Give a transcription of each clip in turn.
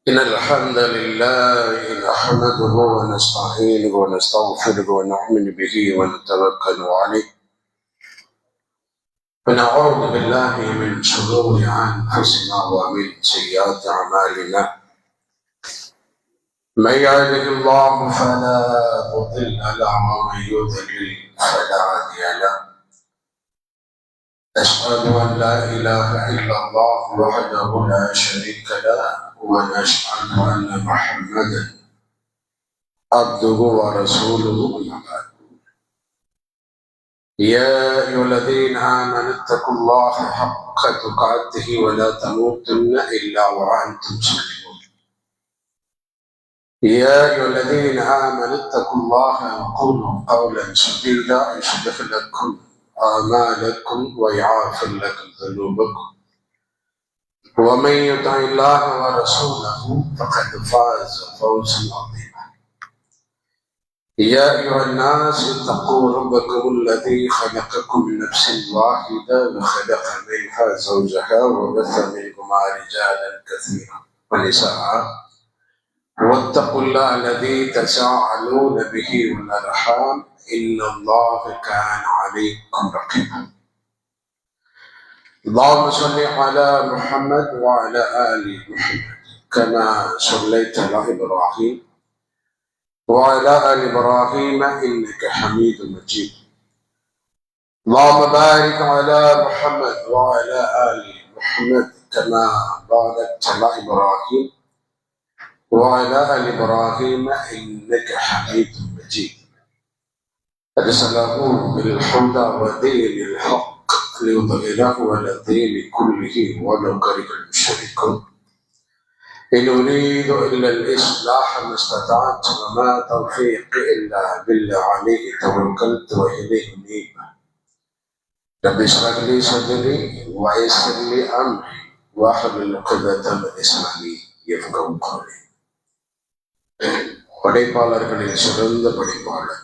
إن الحمد لله نحمده ونستعينه ونستغفره ونؤمن به ونتوكل عليه ونعوذ بالله من شرور أنفسنا ومن سيئات أعمالنا من يهده الله فلا مضل له ومن يضلل فلا هادي له أشهد أن لا إله إلا الله وحده لا شريك له ونشهد أن محمدا عبده ورسوله أما بعد يا أيها الذين آمنوا اتقوا الله حق تقاته ولا تموتن إلا وأنتم مسلمون يا أيها الذين آمنوا اتقوا الله وقولوا قولا سديدا يصلح لكم أعمالكم ويغفر لكم ذنوبكم ومن يطع الله ورسوله فقد فاز فوزا عظيما يا أيها الناس اتقوا ربكم الذي خلقكم من نفس واحدة وخلق منها زوجها وبث منهما رجالا كثيرا ونساء واتقوا الله الذي تساءلون به والأرحام إن الله كان عليكم رقيبا اللهم صل على محمد وعلى آل محمد كما صليت على إبراهيم وعلى آل إبراهيم إنك حميد مجيد اللهم بارك على محمد وعلى آل محمد كما باركت على إبراهيم وعلى آل إبراهيم إنك حميد مجيد أرسله بالهدى ودين الحق ليظهره على الدين كله ولو كره المشركون إن أريد إلا الإصلاح ما استطعت وما توفيقي إلا بالله عليه توكلت وإليه أنيب رب اشرح لي صدري ويسر لي أمري واحلل عقدة من لساني يفقهوا قولي படைப்பாளர்களில் சிறந்த படைப்பாளர்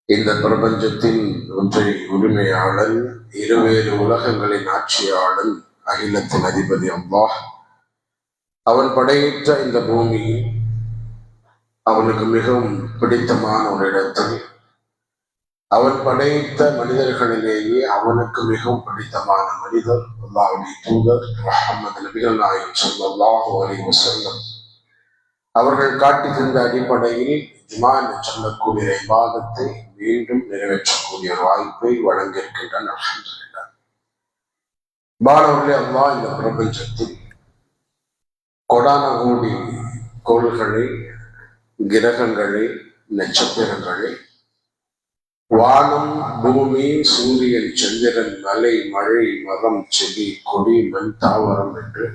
இந்த பிரபஞ்சத்தின் ஒன்றை உரிமையாளன் இருவேறு உலகங்களின் ஆட்சியாளன் அகிலத்தின் அதிபதி அல்லாஹ் அவன் படையிட்ட இந்த பூமியில் அவனுக்கு மிகவும் பிடித்தமான ஒரு இடத்தில் அவன் படைத்த மனிதர்களிலேயே அவனுக்கு மிகவும் பிடித்தமான மனிதர் அல்லாஹ்வுடைய தூதர் முஹம்மது நபிகள் நாயகம் ஸல்லல்லாஹு அலைஹி வஸல்லம் அவர்கள் காட்டி தந்த அடிப்படையில் ஜுமா என்று சொல்லக்கூடிய இபாதத்தை மீண்டும் நிறைவேற்றக்கூடிய ஒரு வாய்ப்பை வழங்கியிருக்கின்றான். அல்ஹம்துலில்லாஹ். பானவர்களே, அல்லாஹ் இந்த பிரபஞ்சத்தில் கொடான கோடி கோள்களை, கிரகங்களை, நட்சத்திரங்களை, வானம், பூமி, சூரியன், சந்திரன், மலை, மழை, மரம், செடி, கொடி, மண், தாவரம் என்று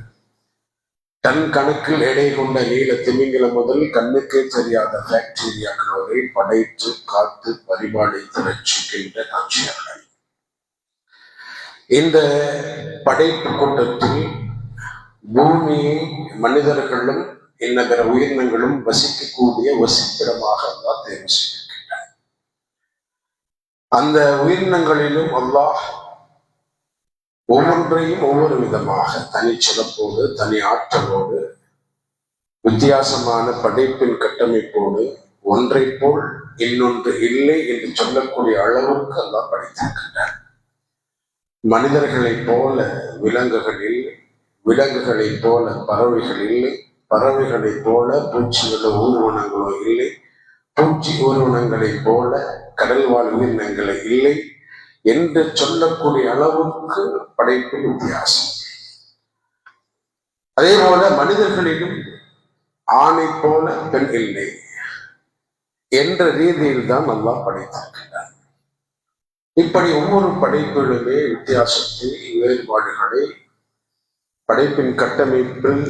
தன் கணக்கில் எடை கொண்ட நீல திமிங்கலம் முதல் கண்ணுக்கே தெரியாத பாக்டீரியாக்களை படைத்து காத்து பரிபாலித்து ரட்சிக்கின்ற காட்சியாளர். இந்த படைப்பு கூட்டத்தில் பூமியை மனிதர்களும் இன்ன பிற உயிரினங்களும் வசிக்கக்கூடிய வசிப்பிடமாக அல்லாஹ் தேர்வு செய்திருக்கின்றார். அந்த உயிரினங்களிலும் அல்லாஹ் ஒவ்வொன்றையும் ஒவ்வொரு விதமாக தனிச்சிறப்போடு, தனி ஆற்றலோடு, வித்தியாசமான படைப்பின் கட்டமைப்போடு, ஒன்றை போல் இன்னொன்று இல்லை என்று சொல்லக்கூடிய அளவுக்கு அல்லாஹ் படைத்திருக்கின்றார். மனிதர்களைப் போல விலங்குகள் இல்லை, விலங்குகளைப் போல பறவைகள் இல்லை, பறவைகளைப் போல பூச்சிகளோ ஊர்வனங்களோ இல்லை, பூச்சி ஊர்வனங்களைப் போல கடல் வாழ் உயிரினங்களை இல்லை என்று சொல்லக்கூடிய அளவுக்கு படைப்பில் வித்தியாசம். அதே போல மனிதர்களிலும் ஆணை போல பெண் இல்லை என்ற ரீதியில் தான் அல்லாஹ் படைத்திருக்கிறார். இப்படி ஒவ்வொரு படைப்பிலுமே வித்தியாசத்தை, வேறுபாடுகளை படைப்பின் கட்டமைப்பில்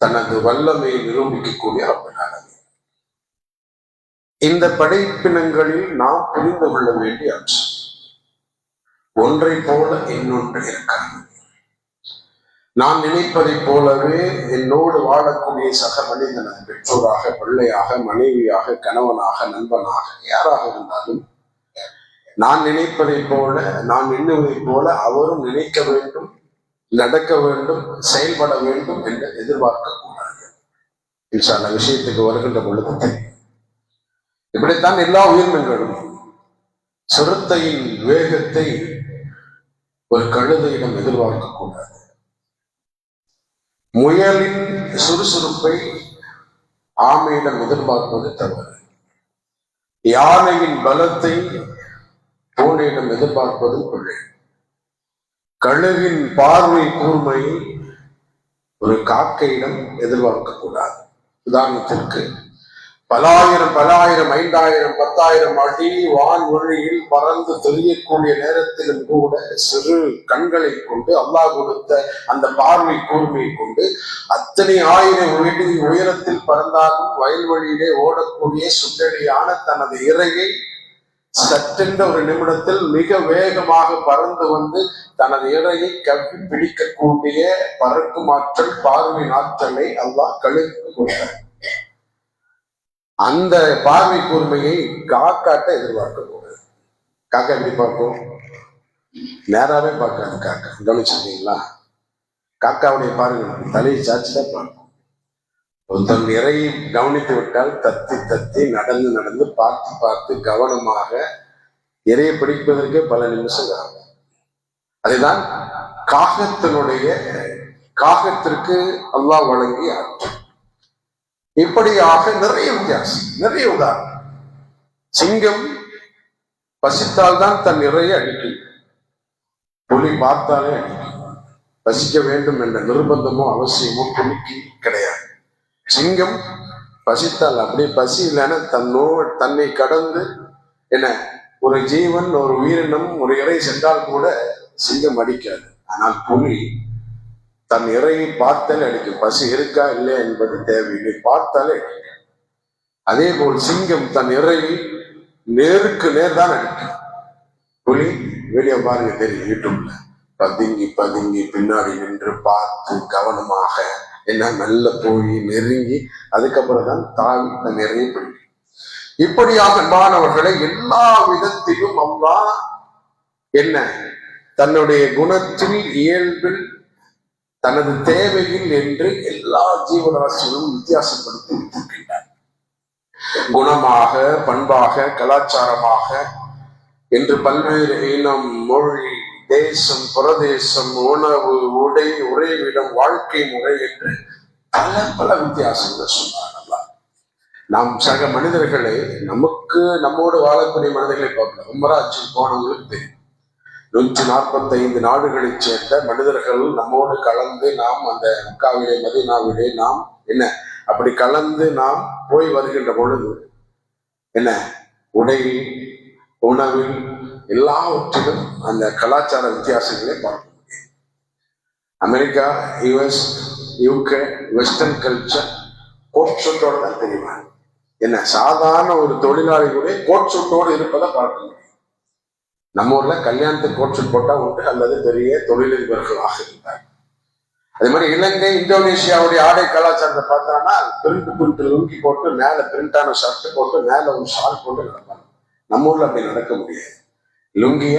தனது வல்லமையை நிரூபிக்கக்கூடிய அப்படின்னாங்க. இந்த படைப்பினங்களில் நாம் புரிந்து கொள்ள வேண்டிய அம்சம், ஒன்றை போல இன்னொன்று இருக்காது. நான் நினைப்பதை போலவே என்னோடு வாழக்கூடிய சக மனிதன், பெற்றோராக, பிள்ளையாக, மனைவியாக, கணவனாக, நண்பனாக, யாராக இருந்தாலும் நான் நினைப்பதை போல, நான் எண்ணுவதை போல அவரும் நினைக்க வேண்டும், நடக்க வேண்டும், செயல்பட வேண்டும் என்று எதிர்பார்க்க கூடாது. இன்ஷா அல்லாஹ் விஷயத்துக்கு வருகின்ற பொழுது இப்படித்தான் எல்லா உயிரினங்களும் சிறுத்தையின் வேகத்தை ஒரு கழுதையிடம் எதிர்பார்க்க கூடாது. முயலின் சுறுசுறுப்பை ஆமையிடம் எதிர்பார்ப்பது தவறு. யானையின் பலத்தை பூனையிடம் எதிர்பார்ப்பது பிழை. கழுகின் பார்வை கூர்மையை ஒரு காக்கையிடம் எதிர்பார்க்க கூடாது. உதாரணத்திற்கு பலாயிரம் 5000 10,000 அடி வான்வெளியில் பறந்து தெரியக்கூடிய நேரத்திலும் கூட சிறு கண்களை கொண்டு அல்லாஹ் கொடுத்த அந்த பார்வை கூர்மையை கொண்டு அத்தனை 1000 உயரத்தில் பறந்தாலும் வயல்வெளியிலே ஓடக்கூடிய சுண்டெடியான தனது இரையை சற்றென்ற ஒரு நிமிடத்தில் மிக வேகமாக பறந்து வந்து தனது இரையை கவ்வி பிடிக்கக்கூடிய பறக்கும் ஆற்றல், பார்வை ஆற்றலை அல்லாஹ் கழுகு கொடுத்தார். அந்த பார்வை கூர்மையை காக்காட்ட எதிர்பார்க்க கூடாது. காக்கா எப்படி பார்க்கும்? நேராவே பார்க்காது காக்கா. கவனிச்சிருக்கீங்களா? காக்காவுடைய பாருங்க, தலையை சாச்சுதான் பார்க்கும். ஒருத்தன் இறையை கவனித்து விட்டால் தத்தி தத்தி நடந்து பார்த்து கவனமாக இறையை பிடிப்பதற்கு பல நிமிஷம் ஆகும். அதுதான் காகத்திற்கு அல்லாஹ் வழங்கிய ஆற்றல். இப்படியாக நிறைய வித்தியாசம், நிறைய உதாரணம். சிங்கம் பசித்தால் தான் தன் இறையை அடிக்கும். புலி பார்த்தாலே அடிக்கும். பசிக்க வேண்டும் என்ற நிர்பந்தமோ அவசியமோ புலிக்கு கிடையாது. சிங்கம் பசித்தால் அப்படியே பசி இல்லைன்னா தன்னை கடந்து என்ன ஒரு ஜீவன், ஒரு உயிரினம், ஒரு இறை சென்றால் கூட சிங்கம் அடிக்காது. ஆனால் புலி தன் இறையை பார்த்தாலே அடிக்கும். பசி இருக்கா இல்லையா என்பது தேவையில்லை, பார்த்தாலே அடிக்கும். அதே போல் சிங்கம் தன் இறையை நேருக்கு நேர் தான் அடிக்கும். புலி வீடியோ பாருங்க, தெரியும் யூடியூப்ல, பதுங்கி பின்னாடி நின்று பார்த்து கவனமாக என்ன மெல்ல போய் நெருங்கி அதுக்கப்புறம் தான் தாவி தன் இறையை பிடிக்கும். இப்படியாக அன்பானவர்களை எல்லா விதத்திலும் அல்லாஹ் என்ன தன்னுடைய குணத்தில், இயல்பில், தனது தேவையில் என்று எல்லா ஜீவராசிகளும் வித்தியாசப்படுத்தி வைத்திருக்கின்றார். குணமாக, பண்பாக, கலாச்சாரமாக என்று பல்வேறு இனம், மொழி, தேசம், பிரதேசம், உணவு, உடை, உறைவிடம், வாழ்க்கை முறை என்று பல வித்தியாசங்கள் சொன்னார். நாம் சக மனிதர்களை நம்மோடு வாழக்கூடிய மனிதர்களை பார்க்கலாம். உம்ராஜி போனவங்களுக்கு தெரியும். 145 நாடுகளைச் சேர்ந்த மனிதர்கள் நம்மோடு கலந்து நாம் அந்த மக்காவிலே மதீனாவிலே நாம் என்ன அப்படி கலந்து நாம் போய் வருகின்ற பொழுது என்ன உடையில், உணவில், எல்லாவற்றிலும் அந்த கலாச்சார வித்தியாசங்களை பார்க்க முடியும். America, US, UK western culture coat சூட்டோடு தான் தெரியுமா? என்ன சாதாரண ஒரு தொழிலாளி கூட கோட் சூட்டோடு இருப்பதை பார்க்க முடியும். நம்ம ஊர்ல கல்யாணத்துக்கு கோட் சூட் போட்டா உண்டு, அல்லது பெரிய தொழிலதிபர்களாக இருந்தார். அதே மாதிரி இலங்கை, இந்தோனேஷியாவுடைய ஆடை கலாச்சாரத்தை பார்த்தோம்னா பிரிண்ட் லுங்கி போட்டு மேல பிரிண்டான ஷர்ட் போட்டு மேல ஒரு ஷால் போட்டு நடப்பாங்க. நம்ம ஊர்ல அப்படி நடக்க முடியாது. லுங்கிய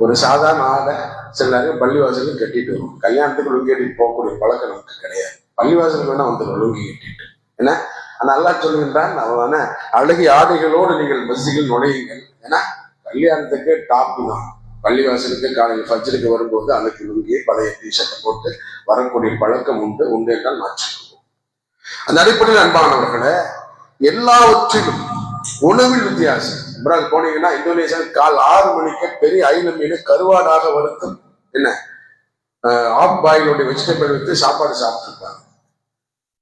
ஒரு சாதாரண ஆடை சிலர் பள்ளிவாசலுக்கு கட்டிட்டு வரும். கல்யாணத்துக்கு லுங்கி கட்டிட்டு போகக்கூடிய பழக்கம் நமக்கு கிடையாது. பள்ளிவாசலுக்கு வேணா வந்துடும் லுங்கி கட்டிட்டு. ஏன்னா நல்லா சொல்லுகின்றான், அவன அழகிய ஆடைகளோடு நீங்கள் மஸ்ஜிதில் நுழையுங்கள். ஏன்னா கல்யாணத்துக்கு டாப்பு தான். பள்ளிவாசலுக்கு காலையில் ஃபஜ்ருக்கு வரும்போது அன்னைக்கு லுங்கியை பழைய டிஷர்ட்டை போட்டு வரக்கூடிய பழக்கம் உண்டு என்றால் மாற்றிக்கொள்வோம். அந்த அடிப்படையில் அன்பானவர்களை எல்லாவற்றிலும் உணவில் வித்தியாசம். அப்புறம் போனீங்கன்னா இந்தோனேஷியா கால் 6 மணிக்கு பெரிய ஐல மீன் கருவாடாக வறுத்தும் என்ன ஆஃப் பாயிலோடைய வெஜிடபிள் வைத்து சாப்பாடு சாப்பிட்டுருப்பாங்க.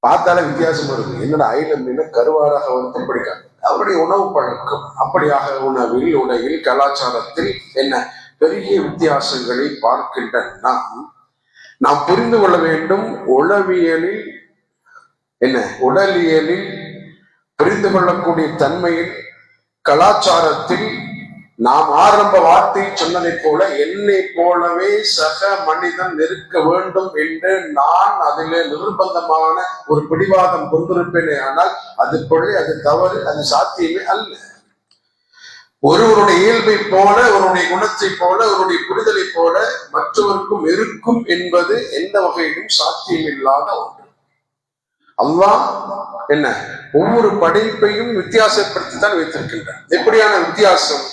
பார்த்தாலே வித்தியாசம் வருது. என்னோட ஐல மீன் கருவாடாக வறுத்தும் பிடிக்காது. அவருடைய உணவு பழக்கம் அப்படியாக உணவில், உடையில், கலாச்சாரத்தில் என்ன பெரிய வித்தியாசங்களை பார்க்கின்ற நாம் புரிந்து கொள்ள வேண்டும். உளவியலில் என்ன உடலியலில் புரிந்து கொள்ளக்கூடிய தன்மையில், கலாச்சாரத்தில் நாம் ஆரம்ப வார்த்தை சொன்னதை போல என்னை போலவே சக மனிதன் இருக்க வேண்டும் என்று நான் அதிலே நிர்பந்தமான ஒரு பிடிவாதம் கொண்டிருப்பேனே, ஆனால் அது பிழை, அது தவறு, அது சாத்தியமே அல்ல. ஒருவருடைய இயல்பை போல, ஒருவருடைய குணத்தை போல, ஒருவருடைய புரிதலை போல மற்றவருக்கும் இருக்கும் என்பது எந்த வகையிலும் சாத்தியமில்லாத ஒன்று. அல்லாஹ் என்ன ஒவ்வொரு படைப்பையும் வித்தியாசப்படுத்தித்தான் வைத்திருக்கின்றான். எப்படியான வித்தியாசம்?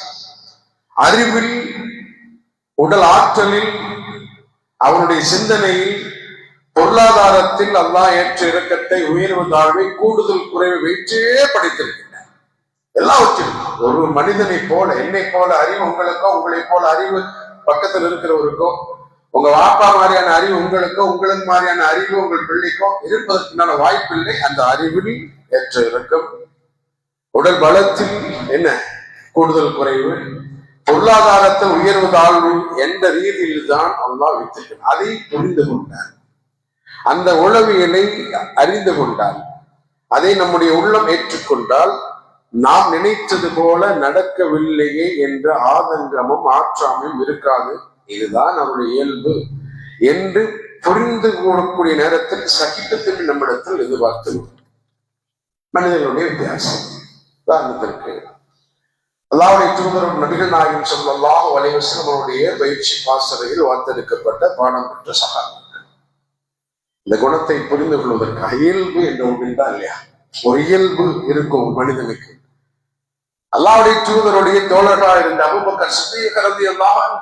அறிவில், உடல் ஆற்றலில், அவனுடைய சிந்தனையில், பொருளாதாரத்தில் அல்லாஹ் ஏற்ற இறக்கத்தை, உயர்வு தாழ்வை, கூடுதல் குறைவை வைத்தே படைத்திருக்கின்றான். எல்லாவற்றிலும் ஒரு மனிதனை போல, என்னை போல அறிவு உங்களுக்கோ, உங்களை போல அறிவு பக்கத்தில் இருக்கிறவருக்கோ, உங்க வாப்பா மாதிரியான அறிவு உங்களுக்கோ, உங்களுக்கு மாதிரியான அறிவு உங்கள் பிள்ளைக்கோ இருப்பதற்கான வாய்ப்பில்லை. அந்த அறிவில் ஏற்ற இறக்கம், உடல் பலத்தில் என்ன கூடுதல் குறைவு, பொருளாதாரத்தை உயர்வு தாழ்வு என்ற ரீதியில் தான் அல்லாஹ் வைத்திருக்கிறான். அதை புரிந்து கொண்டார், அந்த உளவியலை அறிந்து கொண்டால், அதை நம்முடைய உள்ளம் ஏற்றுக்கொண்டால், நாம் நினைத்தது போல நடக்கவில்லையே என்ற ஆதங்கமும் ஆற்றாமையும் இருக்காது. இதுதான் அவருடைய இயல்பு என்று புரிந்து கொள்ளக்கூடிய நேரத்தில் சகிப்புத்தன்மை நம்மிடத்தில் எதிர்பார்த்து மனிதர்களுடைய வித்தியாசம். உதாரணத்திற்கு அல்லாஹ்வுடைய தூதர் நபிகள் நாயகம் ஸல்லல்லாஹு அலைஹி வஸல்லம் அவருடைய பயிற்சி பாசறையில் வார்த்தெடுக்கப்பட்ட பாடம் பெற்ற சஹாபாக்கள். இந்த குணத்தை புரிந்து கொள்வதற்காக இயல்பு என்ற ஒன்று தான் இல்லையா, ஒரு இயல்பு இருக்கும் மனிதனுக்கு. அல்லாஹ்வுடைய தூதருடைய தோழர்களாக இருந்த அபூபக்கர் சித்தீக் ரலியல்லாஹு அன்ஹு,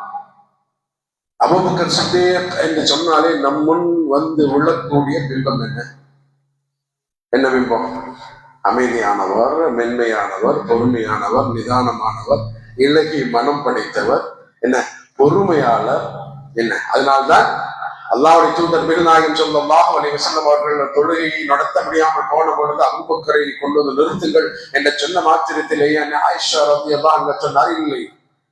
அபூபக்கர் சித்தீக் என்று சொன்னாலே நம் முன் வந்து விழக்கூடிய பிம்பம் என்ன பிம்பம்? அமைதியானவர், மென்மையானவர், பொறுமையானவர், நிதானமானவர், இலகி மனம் படைத்தவர், என்ன பொறுமையாளர். என்ன அதனால்தான் அல்லாஹ்வுடைய தூதர் நபிகள் நாயகம் ஸல்லல்லாஹு அலைஹி வஸல்லம் அவர்கள் தொழுகையை நடத்த முடியாமல் போன பொழுது அபூபக்கரை கொண்டு வந்து நிறுத்துங்கள் என்ற சொன்ன மாத்திரத்திலேயே ஆயிஷா ரலியல்லாஹு அன்ஹா சொன்னார், இல்லை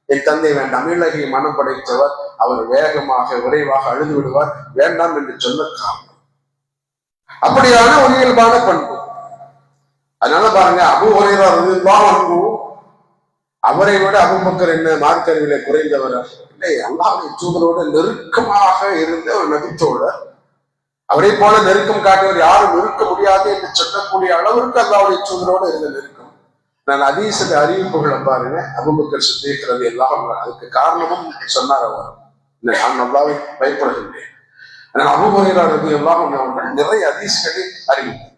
என் தந்தை வேண்டாம், இலகி மனம் படைத்தவர், அவர் வேகமாக விரைவாக அழுது விடுவார், வேண்டாம் என்று சொன்ன காரணம் அப்படியான ஒரு இயல்பான பண்பு. அதனால பாருங்க, அபூ ஹுரைரா ரலியல்லாஹு அன்ஹு அவரை விட அபூபக்கர் என்ன மார்க்கறிவிலே குறைந்தவர் இல்லை, அல்லாஹ்வுடைய தூதரோடு நெருக்கமாக இருந்த ஒரு நபித்தோழர். அவரை போல நெருக்கம் காட்டியவர் யாரும் இருக்க முடியாது என்று சொல்லக்கூடிய அளவிற்கு அல்லாஹ்வுடைய தூதரோடு இருந்த நெருக்கம். நான் ஹதீஸில் அறிவிப்புகளை பாருங்க, அபூபக்கர் சித்தீக் ரலியல்லாஹு அன்ஹு அதுக்கு காரணமும் சொன்னார். அவர் நான் அல்லாஹ்வை பயப்படுகின்றேன். அபூ ஹுரைரா ரலியல்லாஹு அன்ஹு அவர்கள் நிறைய ஹதீஸ்களை அறிவித்தார்.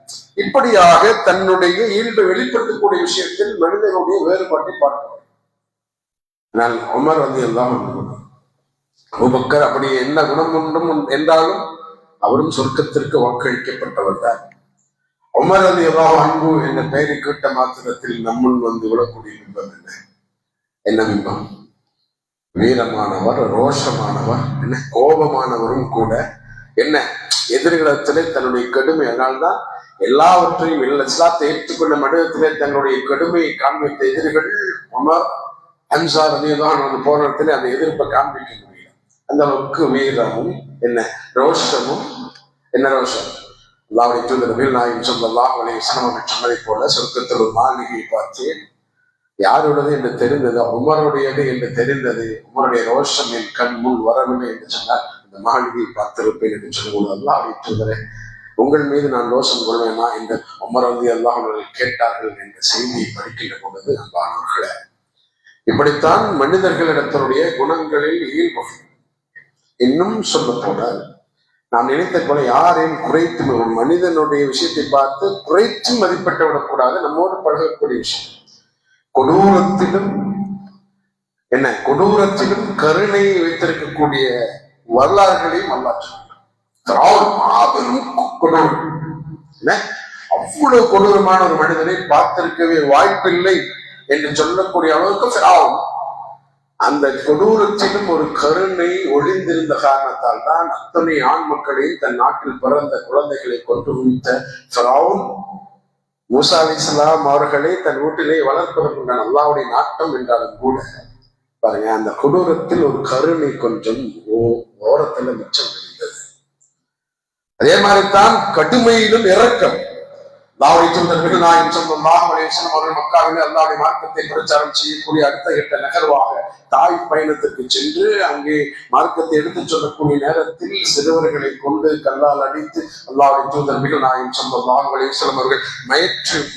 இப்படியாக தன்னுடைய இயல்பை வெளிப்படுத்தக்கூடிய விஷயத்தில் மனிதனுடைய வேறுபாட்டை பார்க்கிறோம். நான் உமர் ரலியல்லாஹு அன்ஹு, அபூபக்கர் அப்படி என்ன குணம் ஒன்றும் என்றாலும் அவரும் சொர்க்கத்திற்கு வாக்களிக்கப்பட்டவர் தான். உமர் ரலியல்லாஹு அன்ஹு என்ற பெயரை கேட்ட மாத்திரத்தில் நம்முள் வந்து விடக்கூடிய பிம்பம் என்ன பிம்பம்? வீரமானவர், ரோஷமானவர், என்ன கோபமானவரும் கூட, என்ன எதிர்காலத்திலே தன்னுடைய கடுமை. அதனால்தான் எல்லாவற்றையும் இஸ்லாத்தை ஏற்றுக்கொண்ட மனிதத்திலே தங்களுடைய கடுமையை காண்பித்த எதிரிகள் உமர், ஹம்ஸா ரலியல்லாஹு அன்ஹு போராட்டத்திலே அந்த எதிர்ப்பை காண்பிக்க முடியும். அந்த அளவுக்கு வீரமும் என்ன ரோஷமும். என்ன ரோஷம்? அல்லாஹ்வுடைய தூதர் நபிகள் நாயகம் ஸல்லல்லாஹு அலைஹி வஸல்லம் சொன்னதை போல சொர்க்கத்தில் ஒரு மாளிகையை பார்த்தேன், யாருடையது என்று தெரிந்தது, உமருடையது என்று தெரிந்தது, உமருடைய ரோஷம் என் கண் முன் வரவில்லை என்று சொன்னார். இந்த மாளிகையை பார்த்திருப்பேன் என்று சொல்லும்போது, அல்லாஹ்வுடைய தூதரே உங்கள் மீது நான் ரோஷம் கொள்வேனா என்று உமர் ரலியல்லாஹு அன்ஹு கேட்டார்கள் என்ற செய்தியை படிக்கின்ற பொழுது, அன்பானவர்களே, இப்படித்தான் மனிதர்களிடத்தினுடைய குணங்களில் ஈடுபடும். இன்னும் சொல்ல போல நாம் நினைத்த போல யாரையும் குறைத்து, ஒரு மனிதனுடைய விஷயத்தை பார்த்து குறைத்து மதிப்பிட்டு விடக்கூடாது. நம்மோடு பழகக்கூடிய விஷயம், கொடூரத்திலும் என்ன கொடூரத்திலும் கருணையை வைத்திருக்கக்கூடிய வரலாறுகளையும் அல்லாஹ் மாபெரும் கொடூரம். அவ்வளவு கொடூரமான ஒரு மனிதனை பார்த்திருக்கவே வாய்ப்பில்லை என்று சொல்லக்கூடிய அளவுக்கு ஃபிரௌன். அந்த கொடூரத்திலும் ஒரு கருணை ஒளிந்திருந்த காரணத்தால் தான் அத்தனை ஆண் மக்களையும் தன் நாட்டில் பிறந்த குழந்தைகளை கொண்டு குவித்த ஃபிரௌன் மூசா அலைஹிஸ்ஸலாம் அவர்களை தன் வீட்டிலே வளர்ப்பதற்குண்டான அல்லாஹ்வுடைய நாட்டம் என்றாலும் கூட பாருங்க, அந்த கொடூரத்தில் ஒரு கருணை கொஞ்சம் ஓரத்துல மிச்சம் இருந்தது. அதே மாதிரிதான் கடுமையிலும் இரக்கம். அல்லாஹ்வுடைய தூதர் நபிகள் நாயகம் ஸல்லல்லாஹு அலைஹி வஸல்லம் அவர்கள் மக்காவிலே அல்லாஹ்வுடைய மார்க்கத்தை பிரச்சாரம் செய்யக்கூடிய அடுத்த கட்ட நகர்வாக தாயிப் பயணத்திற்கு சென்று அங்கே மார்க்கத்தை எடுத்துச் சொல்லக்கூடிய நேரத்தில் சிறுவர்களை கொண்டு கல்லால் அடித்து அல்லாஹ்வுடைய தூதர் நபிகள் நாயகம் ஸல்லல்லாஹு அலைஹி வஸல்லம் அவர்கள்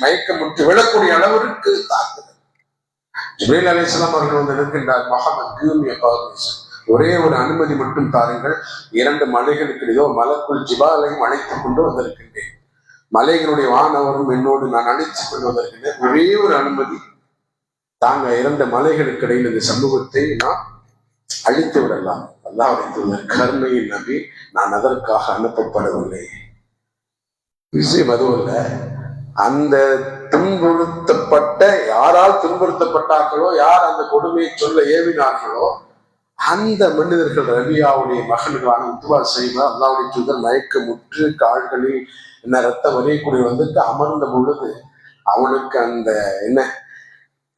மயக்கமுற்று விழக்கூடிய அளவிற்கு தாக்குதல். ஜிப்ரீல் அலைஹிஸ்ஸலாம் அவர்கள் வந்து இருக்கின்றார், முஹம்மது கிவ்மி பர்மிஷன், ஒரே ஒரு அனுமதி மட்டும் தாருங்கள், 2 மலைகளுக்கு இதோ மலக்குள் ஜிபாலையும் அழைத்துக் கொண்டு வந்திருக்கின்றேன், மலைகளுடைய வானவரும் என்னோடு நான் அழைத்துக் கொண்டு வந்திருக்கின்றேன், ஒரே ஒரு அனுமதி தாங்க, 2 மலைகளுக்கு இடையில் இந்த சமூகத்தை நான் அழித்து விடலாம். அல்லாஹ் அழைத்துள்ளார், கருணையின் நபி, நான் அதற்காக அனுப்பப்படவில்லை. விஷயம் அதுவும் இல்ல, அந்த துன்புறுத்தப்பட்ட யாரால் துன்புறுத்தப்பட்டார்களோ, யார் அந்த கொடுமையை சொல்ல ஏவினார்களோ அந்த மனிதர்கள் ரபியாவுடைய மகன்களான உத்வா செய்வா அல்லாவுடைய தூதர் மயக்க முற்று கால்களில் என்ன ரத்தம் வரையக்கூடிய வந்துட்டு அமர்ந்த பொழுது அவனுக்கு அந்த என்ன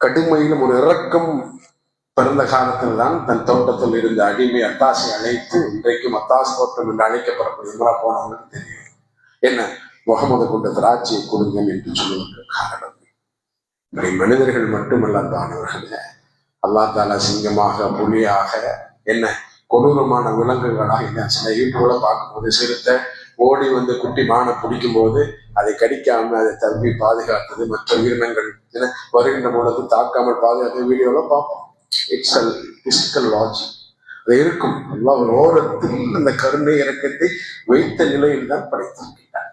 கடுமையிலும் ஒரு இரக்கம் பிறந்த காலத்தில் தான் தன் தோட்டத்தில் இருந்த அடிமை அத்தாசை அழைத்து, இன்றைக்கும் அத்தாஸ் தோட்டம் என்று அழைக்கப்படக்கூடிய இம்ரா போனவங்களுக்கு தெரியும், என்ன முகமது கொண்ட திராட்சையை கொடுங்கள் என்று சொல்வதற்கு காரணம். மனிதர்கள் மட்டுமல்ல தானவர்களே, அல்லா தாலா சிங்கமாக புலியாக என்ன கொடூரமான விலங்குகளாக என்ன சில யூடியூப்ல பார்க்கும்போது சிறுத்தை ஓடி வந்து குட்டி மானை பிடிக்கும் போது அதை கடிக்காம அதை தம்பி பாதுகாத்தது, மற்ற உயிரினங்கள் என வருகின்ற பொழுது தாக்காமல் பாதுகாத்த வீடியோல பார்ப்போம். இட்ஸ் அ பிசிக்கல் லாஜிக், அது இருக்கும். அல்லா ஒரு ஓரத்தில் அந்த கருணை இறக்கத்தை வைத்த நிலையில் தான் படைத்திருக்கிறார்.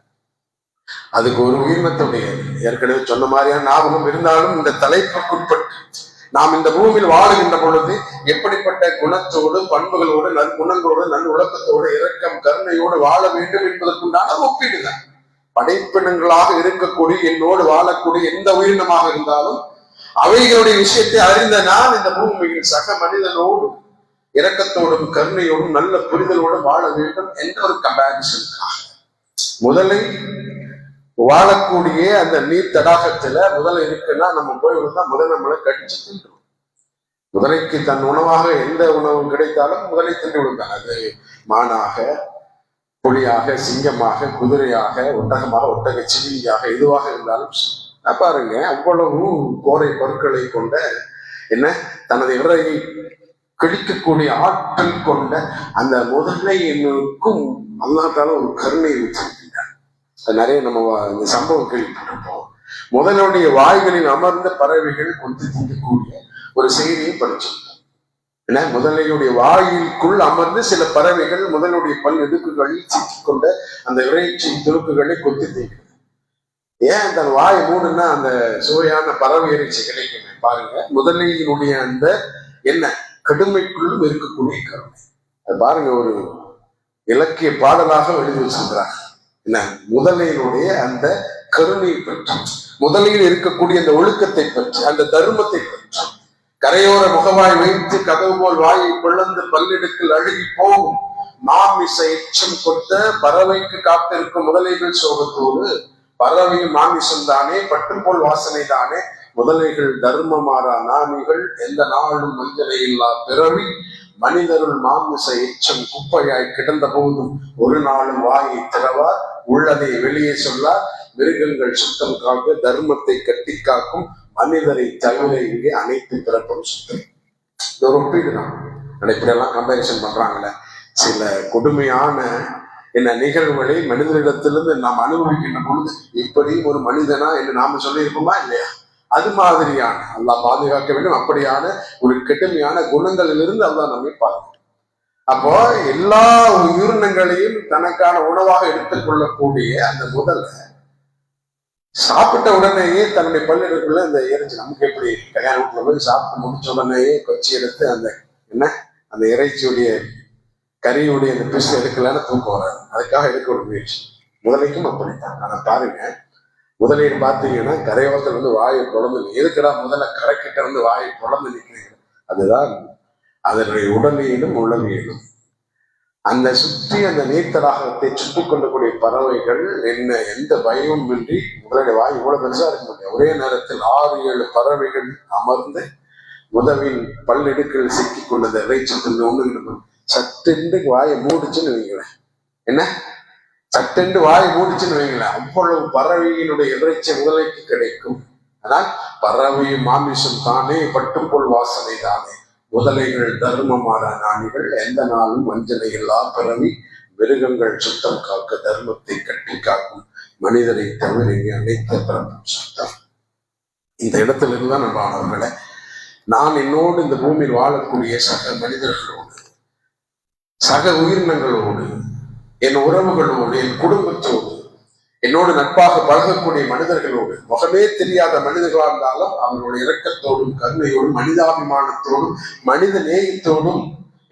அதுக்கு ஒரு உயிரினத்துடைய ஏற்கனவே சொன்ன மாதிரியான ஞாபகம் இருந்தாலும் இந்த தலைப்புக்குட்பட்டு நாம் இந்த பூமியில் வாழுகின்ற பொழுது எப்படிப்பட்ட குணத்தோடு பண்புகளோடு நற்குணங்களோடு நல் உலகத்தோடு இரக்கம் கருணையோடு வாழ வேண்டும் என்பதற்குண்டான ஒப்பீடுதான். படைப்பினங்களாக இருக்கக்கூடிய என்னோடு வாழக்கூடிய எந்த உயிரினமாக இருந்தாலும் அவைகளுடைய விஷயத்தை அறிந்த நான் இந்த பூமியில் சக மனிதனோடு இரக்கத்தோடும் கருணையோடும் நல்ல புரிதலோடும் வாழ வேண்டும் என்ற ஒரு கம்பாரிசனுக்காக முதலை வாழக்கூடிய அந்த நீர் தடாகத்துல முதல்ல இருக்குன்னா நம்ம போய் விழுந்தா முதல் நம்மளை கடிச்சு தின்றும். முதலைக்கு தன் உணவாக எந்த உணவு கிடைத்தாலும் முதலை தின்று விழுந்தாங்க. அது மானாக, புலியாக, சிங்கமாக, குதிரையாக, ஒட்டகமாக, ஒட்டக சிவிலியாக எதுவாக இருந்தாலும் பாருங்க, அவ்வளவு கோரை பொருட்களை கொண்ட என்ன தனது இறையை கிழிக்கக்கூடிய ஆற்றல் கொண்ட அந்த முதலை என்னுக்கும் அல்லாஹ்தால ஒரு கருணை வச்சிருக்கின்றார். அது நிறைய நம்ம இந்த சம்பவம் கேள்விப்பட்டிருப்போம். முதலுடைய வாய்களில் அமர்ந்த பறவைகள் கொண்டு திங்கக்கூடிய ஒரு செய்தியை படிச்சிருப்போம். ஏன்னா முதலையுடைய வாயிலுக்குள் அமர்ந்து சில பறவைகள் முதலுடைய பல் இடுக்குகளில் சிக்கிக்கொண்ட அந்த இறைச்சி துணுக்குகளை கொத்தி திங்கிறது. ஏன் தன் வாய் மூடுன்னா அந்த சுவையான பறவை இறைச்சி கிடைக்குமே பாருங்க. முதலையினுடைய அந்த என்ன கடுமைக்குள்ளும் இருக்கக்கூடிய கருணை. அது பாருங்க, ஒரு இலக்கிய பாடலாக எழுதி வச்சிருக்கிறாங்க. என்ன முதலையினுடைய அந்த கருணை பற்றி, முதலையில் இருக்கக்கூடிய அந்த ஒழுக்கத்தை பற்றி, அந்த தர்மத்தை பற்றி, கரையோர முகவாய் வைத்து கதவு போல் வாயை பிளந்து பல்லிடுக்கில் அழுகி போகும் மாமிச எச்சம் கொத்த பறவைக்கு காத்திருக்கும் முதலைகள் சோகத்தோடு பறவையும் மாமிசம் தானே, பட்டும் போல் வாசனை தானே, முதலைகள் தர்மமாறா நாணிகள் எந்த நாளும் மஞ்சளை இல்லா பிறவி மனிதருள் மாமிச எச்சம் குப்பையாய் கிடந்த போதும் ஒரு நாளும் வாயை திறவார் உள்ளதை வெளியே சொல்லார் மிருகங்கள் சுத்தம் காக்க தர்மத்தை கட்டி காக்கும் மனிதரை தவிர இங்கே அனைத்து பிறப்பும் சுத்தம். இது ஒரு ஒப்பீடு தான். இப்படியெல்லாம் கம்பேரிசன் பண்றாங்கல்ல, சில கொடுமையான என்ன நிகழ்வுகளை மனிதனிடத்திலிருந்து நாம் அனுபவிக்கின்ற பொழுது இப்படி ஒரு மனிதனா என்று நாம சொல்லியிருப்போமா இல்லையா? அது மாதிரியான அல்லாஹ் பாதுகாக்க வேண்டும். அப்படியான ஒரு கடுமையான குணங்களிலிருந்து அல்லாஹ் நம்மை பார்க்கணும். அப்போ எல்லா உயிரினங்களையும் தனக்கான உணவாக எடுத்துக்கொள்ளக்கூடிய அந்த முதல்ல சாப்பிட்ட உடனேயே தன்னுடைய பல்லிடுக்குள்ள அந்த இறைச்சி, நமக்கு எப்படி கல்யாண வீட்டுல போய் சாப்பிட்டு முடிச்ச உடனேயே கொச்சி எடுத்து அந்த என்ன அந்த இறைச்சியுடைய கறியுடைய அந்த பிசு எடுக்கலான்னு தூக்கம் வராது, அதுக்காக எடுக்க ஒரு முயற்சி. முதலைக்கும் அப்படித்தான். ஆனா பாருங்க, முதலீடு பார்த்தீங்கன்னா கரையோரத்தில் வந்து வாயை தொடர்ந்து எதுக்கடா முதல்ல கரைக்கிட்ட வந்து வாயை தொடர்ந்து நிற்கிறீங்க. அதுதான் அதனுடைய உடலியலும் உள்ளவியலும். அந்த சுற்றி அந்த நீர்த்தடாகத்தை சுற்றி கொள்ளக்கூடிய பறவைகள் என்ன எந்த பயமும் இன்றி முதலுடைய வாய் இவ்வளவு பெருசா இருக்க முடியும். ஒரே நேரத்தில் 6-7 பறவைகள் அமர்ந்து முதவின் பல்லிடுக்கில் சிக்கி கொண்டது இறைச்சல் ஒண்ணு சட்டென்று வாயை மூடிச்சுன்னு வைங்களேன். என்ன சட்டென்று வாயை மூடிச்சுன்னு வைங்களேன், அவ்வளவு பறவையினுடைய இறைச்சி முதலைக்கு கிடைக்கும். ஆனால் பறவையும் மாமிசம் தானே, பட்டும் போல் வாசனை தானே, முதலைகள் தர்மமான நாணிகள் எந்த நாளும் வஞ்சனை இல்லா பிறவி மிருகங்கள் சுத்தம் காக்க தர்மத்தை கட்டி காக்கும் மனிதரை தவிர இங்கே அனைத்து பிறப்பும் சுத்தம். இந்த இடத்துல இருந்துதான் நம்ம ஆனவர்களை நான் என்னோடு இந்த பூமியில் வாழக்கூடிய சக மனிதர்களோடு, சக உயிரினங்களோடு, என் உறவுகளோடு, என் குடும்பத்தோடு, என்னோடு நட்பாக பழகக்கூடிய மனிதர்களோடு, முகமே தெரியாத மனிதர்களாக இருந்தாலும் அவர்களுடைய இரக்கத்தோடும் கருணையோடும் மனிதாபிமானத்தோடும் மனித நேயத்தோடும்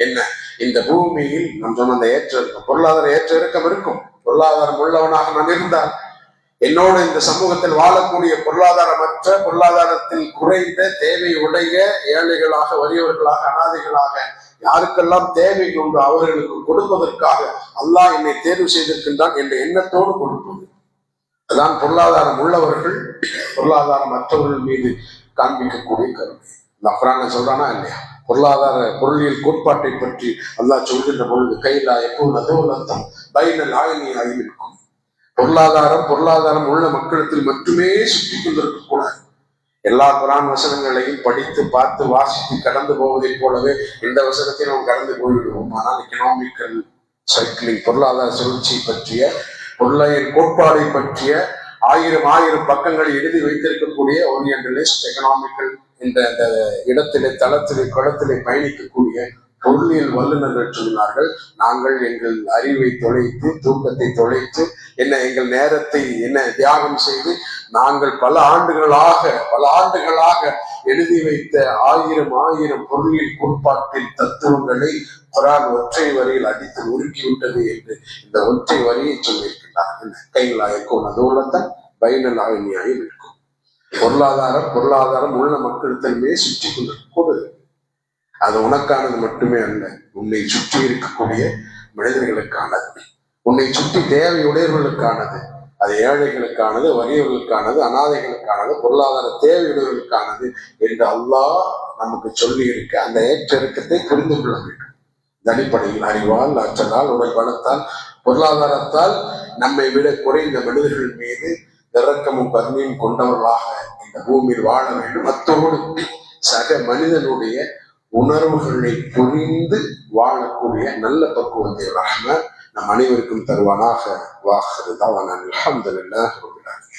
என்ன இந்த பூமியில் நம் சொன்ன அந்த ஏற்ற இருக்கும், பொருளாதார ஏற்ற இறக்கம் இருக்கும். பொருளாதாரம் உள்ளவனாக நான் இருந்தால் என்னோடு இந்த சமூகத்தில் வாழக்கூடிய பொருளாதாரமற்ற, பொருளாதாரத்தில் குறைந்த, தேவை உடைய ஏழைகளாக, வறியவர்களாக, அனாதைகளாக யாருக்கெல்லாம் தேவை உண்டு அவர்களுக்கு கொடுப்பதற்காக அல்லாஹ் என்னை தேர்வு செய்திருக்கின்றான் என்ற எண்ணத்தோடு கொடுப்பது. அதான் பொருளாதாரம் உள்ளவர்கள் பொருளாதாரம் மற்றவர்கள் மீது காண்பிக்கக்கூடிய கருணை. இந்த குர்ஆன்ல சொல்றானா இல்லையா? பொருளாதார பொருளியல் கோட்பாட்டை பற்றி அல்லாஹ் சொல்கின்ற பொழுது கைலா எப்போதும் பைனல் ஆயினியாகி இருக்கும். பொருளாதாரம் உள்ள மக்களிடத்தில் மட்டுமே சுற்றி கொண்டிருக்க கூடாது. எல்லா குர்ஆன் வசனங்களையும் படித்து பார்த்து வாசித்து கடந்து போவதை போலவே இந்த வசனத்தை நாம் கடந்து போய்விடுவோம். ஆனால் எக்கனாமிக்கல் சைக்கிளிங், பொருளாதார சுழற்சி பற்றிய, பொருளியல் கோட்பாடை பற்றிய ஆயிரம் பக்கங்களை எழுதி வைத்திருக்கக்கூடிய ஓரியண்டலிஸ்ட் எக்கனாமிக்கல் என்ற அந்த இடத்திலே, தளத்திலே, குளத்திலே பயணிக்கக்கூடிய பொருளியல் வல்லுநர்கள் சொன்னார்கள், நாங்கள் எங்கள் அறிவை தொலைத்து, தூக்கத்தை தொலைத்து, எங்கள் நேரத்தை தியாகம் செய்து நாங்கள் பல ஆண்டுகளாக எழுதி வைத்த ஆயிரம் பொருளியல் கோட்பாட்டின் தத்துவங்களை குர்ஆன் ஒற்றை வரியில் அடித்து உருக்கிவிட்டது என்று இந்த ஒற்றை வரியை சொல்லியிருக்கிறார். கைகளாயிருக்கும் அதோடத்தான் பைனல் ஆயினியாக இருக்கும். பொருளாதாரம் உள்ள மக்களிடமே சுற்றி கொண்டிருக்கூடாது. அது உனக்கானது மட்டுமே அல்ல, உன்னை சுற்றி இருக்கக்கூடிய மனிதர்களுக்கானது, உன்னை சுற்றி தேவையுடையவர்களுக்கானது. அது ஏழைகளுக்கானது, வறியவர்களுக்கானது, அனாதைகளுக்கானது, பொருளாதார தேவையுடையவர்களுக்கானது என்று அல்லாஹ் நமக்கு சொல்லி இருக்க அந்த ஏற்றிறக்கத்தை புரிந்து கொள்ள வேண்டும். இந்த அடிப்படையில் அறிவால், ஆற்றலால், உடல் பலத்தால், பொருளாதாரத்தால் நம்மை விட குறைந்த மனிதர்கள் மீது இரக்கமும் கருணையும் கொண்டவர்களாக இந்த பூமியில் வாழ வேண்டும். அத்தோடு சக மனிதனுடைய உணர்வுகளை புரிந்து வாழக்கூடிய நல்ல பக்குவத்தை ரஹ்மான் நம் அனைவருக்கும் தருவானாக. வாஹிரு தஅவானா அல்ஹம்துலில்லாஹி ரப்பில் ஆலமீன்.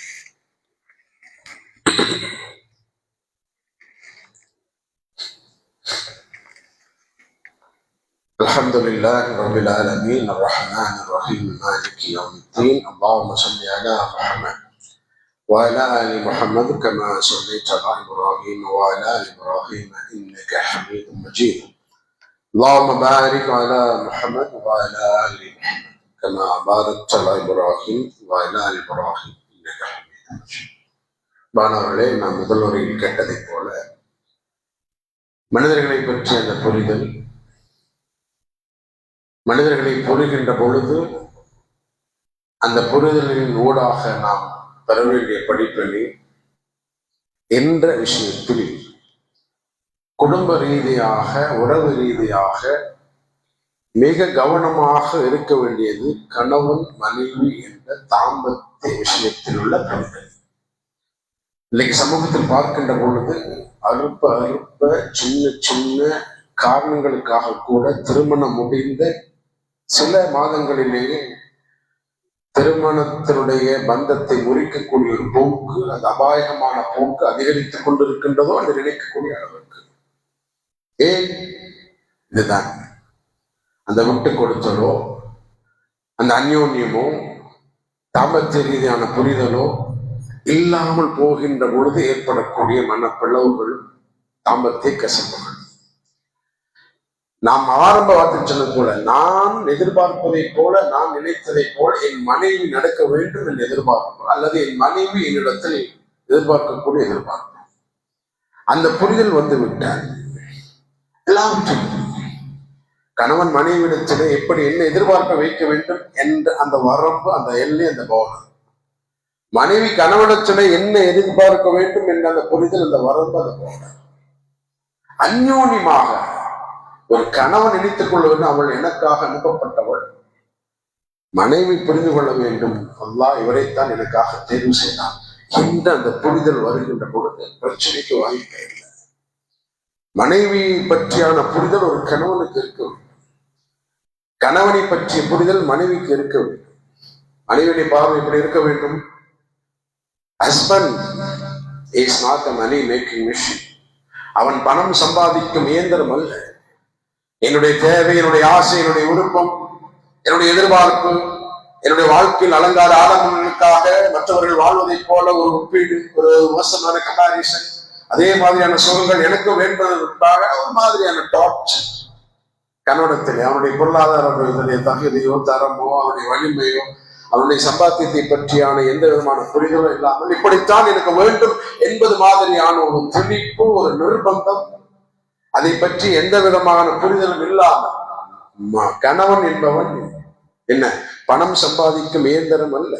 அல்ஹம்துலில்லாஹி ரப்பில் ஆலமீன் அர்ரஹ்மானிர் ரஹீம் மாலிகி யௌமிddin. அல்லாஹும்ம ஸல்லி அலா முஹம்மத் وعلى آل محمد كما صليت على إبراهيم وعلى آل إبراهيم إنك حميد مجيد. اللهم بارك على محمد وعلى آل محمد كما باركت على إبراهيم وعلى آل إبراهيم إنك حميد مجيد. மாணவர்களே, நாம் முதல்வரையில் கேட்டதை போல மனிதர்களை பற்றி அந்த புரிதல், மனிதர்களை புரிகின்ற பொழுது அந்த புரிதலின் ஊடாக நாம் பெற வேண்டிய படிப்பினை என்ற விஷயத்தில் குடும்ப ரீதியாக, உறவு ரீதியாக மிக கவனமாக இருக்க வேண்டியது கணவன் மனைவி என்ற தாம்பத்திய விஷயத்தில் உள்ள புரிதல். இன்னைக்கு சமூகத்தில் பார்க்கின்ற பொழுது அற்ப சின்ன காரணங்களுக்காக கூட திருமணம் முடிந்த சில மாதங்களிலேயே திருமணத்தினுடைய பந்தத்தை முறிக்கக்கூடிய ஒரு போக்கு, அந்த அபாயகமான போக்கு அதிகரித்துக் கொண்டிருக்கின்றதோ என்று நினைக்கக்கூடிய அளவுக்கு. ஏன்? இதுதான் அந்த விட்டு கொடுத்தலோ, அந்த அந்யோன்யமோ, தாம்பத்திய ரீதியான புரிதலோ இல்லாமல் போகின்ற பொழுது ஏற்படக்கூடிய மனப்பிளவுகள், தாம்பத்திய கசப்புகள். நாம் ஆரம்ப வார்த்தை சொன்னது போல, நான் எதிர்பார்ப்பதை போல, நான் நினைத்ததை போல என் மனைவி நடக்க வேண்டும் என்று எதிர்பார்ப்போம், அல்லது என் மனைவி என்னிடத்தில் எதிர்பார்க்கக்கூடிய எதிர்பார்ப்பு, அந்த புரிதல் வந்து விட்டார். எல்லாவற்றையும் கணவன் மனைவியிடத்திலே எப்படி என்ன எதிர்பார்க்க வைக்க வேண்டும் என்ற அந்த வரம்பு, அந்த எல்லை, அந்த பவனம், மனைவி கணவனிடத்திலே என்ன எதிர்பார்க்க வேண்டும் என்ற அந்த புரிதல், அந்த வரம்பு, அந்த பவனம், அந்யோன்யமாக ஒரு கணவன் நினைத்துக் கொள்ள வேண்டும், அவள் எனக்காக அனுப்பப்பட்டவள். மனைவி புரிந்து கொள்ள வேண்டும், அல்லாஹ் இவரைத்தான் எனக்காக தேர்வு செய்தார் என்ற அந்த புரிதல் வருகின்ற பொழுது பிரச்சனைக்கு வாய்ப்பே இல்லை. மனைவி பற்றியான புரிதல் ஒரு கணவனுக்கு இருக்க வேண்டும், கணவனை பற்றிய புரிதல் மனைவிக்கு இருக்க வேண்டும். மனைவியுடைய பார்வை எப்படி இருக்க வேண்டும்? Husband is not a money making machine. அவன் பணம் சம்பாதிக்கும் இயந்திரம் அல்ல. என்னுடைய தேவை, என்னுடைய ஆசை, என்னுடைய விருப்பம், என்னுடைய எதிர்பார்ப்பு, என்னுடைய வாழ்க்கையில் அலங்கார ஆடம்பரங்களுக்காக மற்றவர்கள் வாழ்வதைப் போல ஒரு ஒப்பீடு, ஒரு மோசமான கம்பாரிசன், அதே மாதிரியான சுகங்கள் எனக்கும் வேண்டதற்காக ஒரு மாதிரியான டார்ச்சர் கன்னடத்தில் அவனுடைய பொருளாதார தகுதியோ தரமோ அவனுடைய வலிமையோ அவனுடைய சம்பாத்தியத்தை பற்றியான எந்த விதமான புரிதலும் இல்லாமல் இப்படித்தான் எனக்கு வேண்டும் என்பது மாதிரியான ஒரு துடிப்பு, ஒரு நிர்பந்தம், அதை பற்றி எந்த விதமான புரிதலும் இல்லாமல் கணவன் என்பவன் என்ன பணம் சம்பாதிக்கும் இயந்திரம் அல்ல.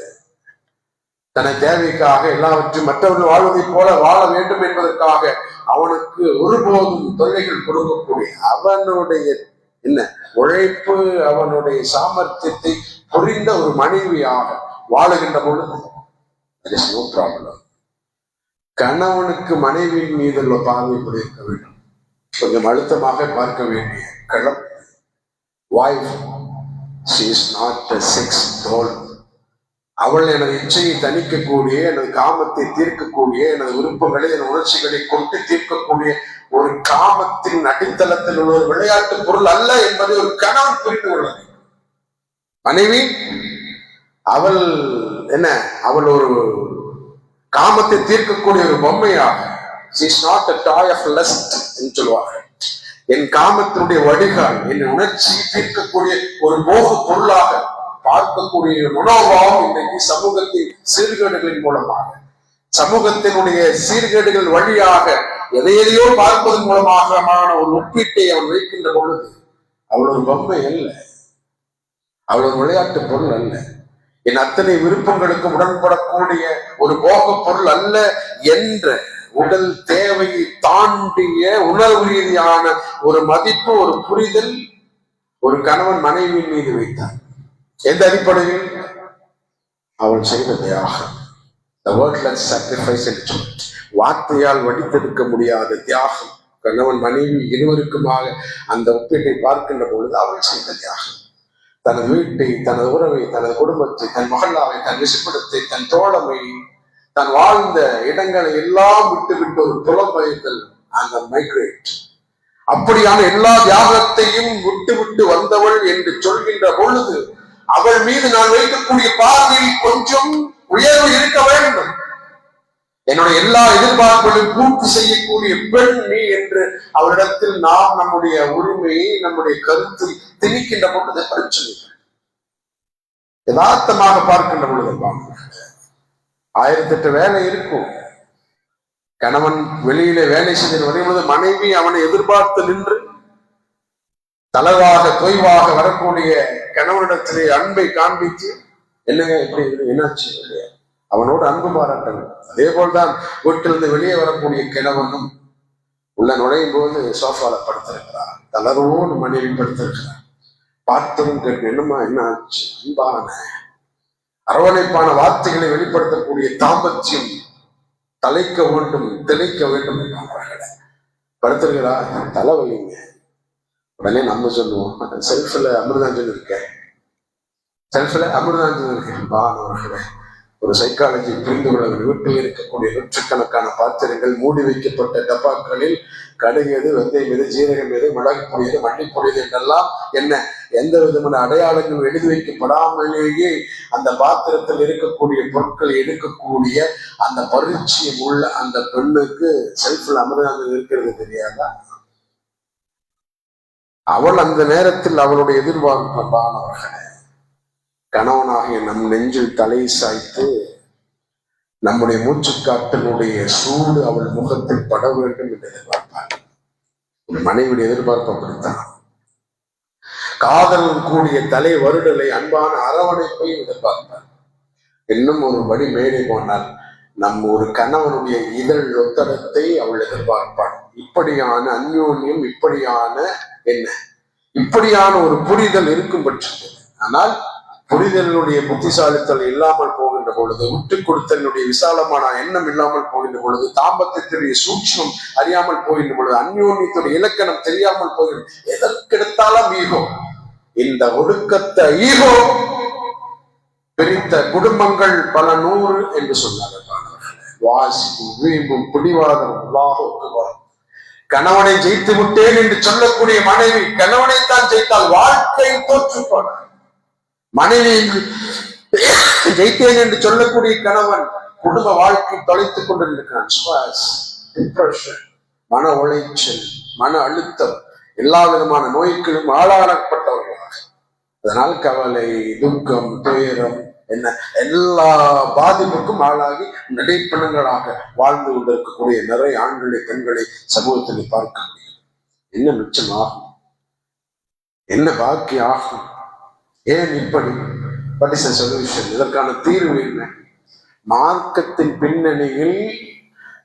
தன தேவைக்காக எல்லாவற்றையும் மற்றவர்கள் வாழ்வதைப் போல வாழ வேண்டும் என்பதற்காக அவனுக்கு ஒருபோதும் தொல்லைகள் கொடுக்கக்கூடிய அவனுடைய என்ன உழைப்பு, அவனுடைய சாமர்த்தியத்தை புரிந்த ஒரு மனைவியாக வாழுகின்ற பொழுது நோ ப்ராப்ளம். கணவனுக்கு மனைவியின் மீது உள்ள பார்வை இருக்க வேண்டும். கொஞ்சம் அழுத்தமாக பார்க்க வேண்டிய களம். wife, she is not a sex doll. அவள் எனது இச்சையை தணிக்கக்கூடிய, எனது காமத்தை தீர்க்கக்கூடிய, எனது விருப்பங்களை, என் உணர்ச்சிகளை கொண்டு தீர்க்கக்கூடிய ஒரு காமத்தின் அடித்தளத்தில் உள்ள ஒரு விளையாட்டு பொருள் அல்ல என்பதை ஒரு கணவன் புரிந்து கொள்ள வேண்டும். மனைவி அவள் என்ன, அவள் ஒரு காமத்தை தீர்க்கக்கூடிய ஒரு பொம்மையாக, she is not a toy of lust என்று சொல்வார்கள். என் காமத்தினுடைய வடிகால், என் உணர்ச்சியை தீர்க்கக்கூடிய ஒரு மோக பொருளாக பார்க்கக்கூடிய மனோபாவம் இன்றைக்கு சமூகத்தின் சீர்கேடுகளின் மூலமாக, சமூகத்தினுடைய சீர்கேடுகள் வழியாக எதையோ பார்ப்பதன் மூலமாக ஒரு ஒப்பீட்டை அவன் வைக்கின்ற பொழுது அவள் ஒரு பொம்மை அல்ல, அவள் ஒரு விளையாட்டு பொருள் அல்ல, என் அத்தனை விருப்பங்களுக்கு உடன்படக்கூடிய ஒரு போக பொருள் அல்ல என்ற உடல் தேவையை தாண்டிய உணர்வு ரீதியான ஒரு மதிப்பு, ஒரு புரிதல் ஒரு கணவன் மனைவியின் மீது வைத்தார். எந்த அடிப்படையில்? அவள் செய்த தியாகம், வார்த்தையால் வடித்தெடுக்க முடியாத தியாகம். கணவன் மனைவி இருவருக்குமாக அந்த ஒப்பீட்டை பார்க்கின்ற பொழுது அவள் செய்த தியாகம். தனது வீட்டை, தனது உறவை, தனது குடும்பத்தை, தன் மகளாவை, தன் விசுப்பிடத்தை, தன் தோழமை, தன் வாழ்ந்த இடங்களை எல்லாம் விட்டு ஒரு புலம்பெயர்தல், அந்த மைக்ரேட், அப்படியான எல்லா தியாகத்தையும் விட்டு வந்தவள் என்று சொல்கின்ற பொழுது அவள் மீது நான் வைக்கக்கூடிய பார்வையில் கொஞ்சம் உயர்வு இருக்க வேண்டும். என்னுடைய எல்லா எதிர்பார்ப்புகளையும் பூர்த்தி செய்யக்கூடிய பெண் நீ என்று அவரிடத்தில் நாம் நம்முடைய உரிமையை, நம்முடைய கருத்தை திணிக்கின்ற பொழுது பிரச்சனை. யதார்த்தமாக பார்க்கின்ற பொழுது 1008 வேலை இருக்கும். கணவன் வெளியிலே வேலை செய்து வரும்பொழுது மனைவி அவனை எதிர்பார்த்து நின்று தளர்வாக தொய்வாக வரக்கூடிய கணவனிடத்திலே அன்பை காண்பித்து, என்னங்க எப்படி என்னாச்சு, அவனோடு அன்பு பாராட்டணும். அதே போல்தான் வீட்டிலிருந்து வெளியே வரக்கூடிய கிழவனும் உள்ள நுழையும் போது சோஃபால படுத்திருக்கிறார், தளர்வோடு மனைவி படுத்திருக்கிறார். பார்த்ததும் கேட்டு என்னமா என்ன ஆச்சு, அன்பான அரவணைப்பான வார்த்தைகளை வெளிப்படுத்தக்கூடிய தாம்பத்தியம் தலைக்க வேண்டும், திளைக்க வேண்டும் என்று படுத்திருக்கிறார். தலைவலிங்க. உடனே நம்ம சொல்லுவோம், செல்ஃபில் அமிர்தாஞ்சன் இருக்கேன், செல்ஃபில் அமிர்தாஞ்சன் இருக்கேன். பானவர்களே, ஒரு சைக்காலஜி புரிந்து கொள்ள, வீட்டில் இருக்கக்கூடிய நூற்றுக்கணக்கான பாத்திரங்கள், மூடி வைக்கப்பட்ட டப்பாக்களில் கடுகு எது, வெந்தயம் எது, ஜீரகம் எது, மிளகு பொடியது, மல்லிப்பொடியது என்றெல்லாம் என்ன எந்த விதமான அடையாளங்கள் எழுதி வைக்கப்படாமலேயே அந்த பாத்திரத்தில் இருக்கக்கூடிய பொருட்களை எடுக்கக்கூடிய அந்த பரிச்சயம் உள்ள அந்த பெண்ணுக்கு செல்ஃபில் அமிர்தாஞ்சன் இருக்கிறது தெரியாதா? அவள் அந்த நேரத்தில் அவளுடைய எதிர்பார்ப்பானவர்களே, கணவனாகிய நம் நெஞ்சில் தலை சாய்த்து நம்முடைய மூச்சுக்காட்டினுடைய சூடு அவள் முகத்தில் பட வேண்டும் என்று எதிர்பார்ப்பார். ஒரு மனைவியுடைய எதிர்பார்ப்பு அப்படித்தான். காதல் கூடிய தலை வருடலை, அன்பான அரவணைப்பை எதிர்பார்ப்பார். இன்னும் ஒரு படி மேலே போனால் நம் ஒரு கணவனுடைய இதழ் ஒத்தரத்தை அவள் எதிர்பார்ப்பாள். இப்படியான அந்யோன்யம், இப்படியான ஒரு புரிதல் இருக்கும் பட்சத்தில், ஆனால் புரிதலுடைய புத்திசாலித்தல் இல்லாமல் போகின்ற பொழுது, விட்டுக் கொடுத்தலுடைய விசாலமான எண்ணம் இல்லாமல் போகின்ற பொழுது, தாம்பத்தியத்துடைய சூட்சம் அறியாமல் போகின்ற பொழுது, அந்யோன்யத்துடைய இலக்கணம் தெரியாமல் போகின்ற, எதற்கெடுத்தாலும் ஈகோ. இந்த ஒடுக்கத்தை ஈகோ பிரித்த குடும்பங்கள் பல நூறு என்று சொன்னார்கள். வாசி வீம்பும் பிடிவாதம் கணவனை ஜெயித்து விட்டேன் என்று சொல்லக்கூடிய மனைவி கணவனைத்தான் ஜெயித்தால் வாழ்க்கையில் தோற்று போனார். மனைவி ஜெயித்தேன் என்று சொல்லக்கூடிய கணவன் குடும்ப வாழ்க்கை தொலைத்துக் கொண்டிருக்கிறான். டிப்ரெஷன், மன உளைச்சல், மன அழுத்தம், எல்லா விதமான நோய்களும் ஆளாடப்பட்டவர்களாக. அதனால் கவலை, துக்கம், துயரம் என்ன எல்லா பாதிப்புக்கும் ஆளாகி நடைப்பணங்களாக வாழ்ந்து கொண்டிருக்கக்கூடிய நிறைய ஆண்களை பெண்களை சமூகத்தில் பார்க்க முடியும். என்ன மிச்சம் ஆகும்? என்ன பாக்கி ஆகும்? ஏன் இப்படி? What is the solution? இதற்கான தீர்வு என்ன? மார்க்கத்தின் பின்னணியில்